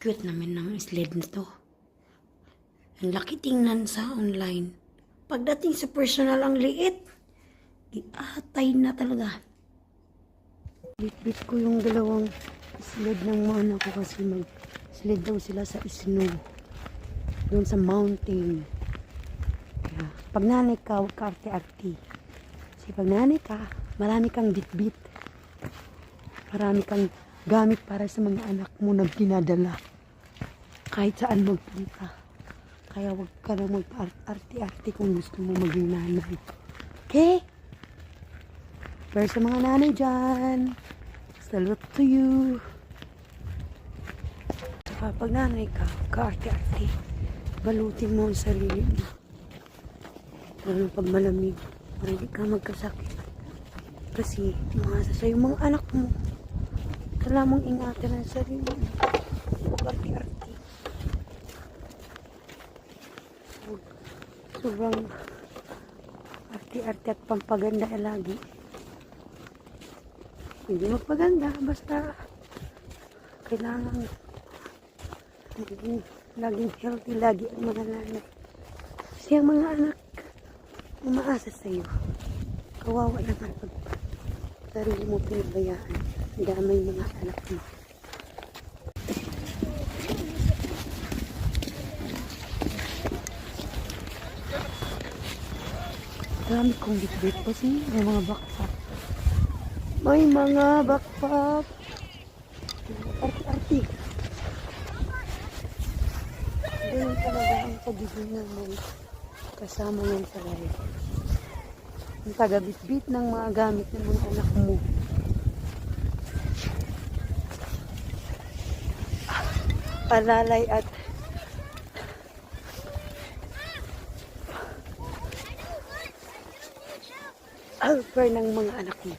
Cute naman ng sled na to. Ang laki tingnan sa online. Pagdating sa personal, ang liit. Iatay na talaga. Bit-bit ko yung dalawang sled ng mga anak ko kasi mag-sled daw sila sa snow. Doon sa mountain. Kaya, pag nanay ka, huwag ka arte-arte. Kasi pag nanay ka, marami kang bit-bit. Marami kang gamit para sa mga anak mo na pinadala. Kahit saan magpunta. Kaya huwag ka na mag-arte-arte kung gusto mo maging nanay. Okay? Pero sa mga nanay dyan, salute to you. Saka pag nanay ka, ka-arte-arte, balutin mo ang sarili mo. Lalo pag malamig, para hindi ka magkasakit. Kasi, umasa sa'yo mga anak mo. Kailangan mong ingatan ang sarili mo. Huwag arte-arte. Sobrang arte-arte at pampaganda lagi. Hindi magpaganda, basta kailangan laging healthy lagi ang mga nanay. Kasi ang mga anak umaasa sa iyo. Kawawa naman pag sarili mo pinabayaan. Damay mga anak mo. Marami kong bitbit kasi may mga backpack. May mga backpack. Arte-arte. Ganyan talaga ang pagiging ng kasama yan sa life. Ang taga-bitbit ng mga gamit ng mga anak mo. Palalay at helper ng mga anak mo.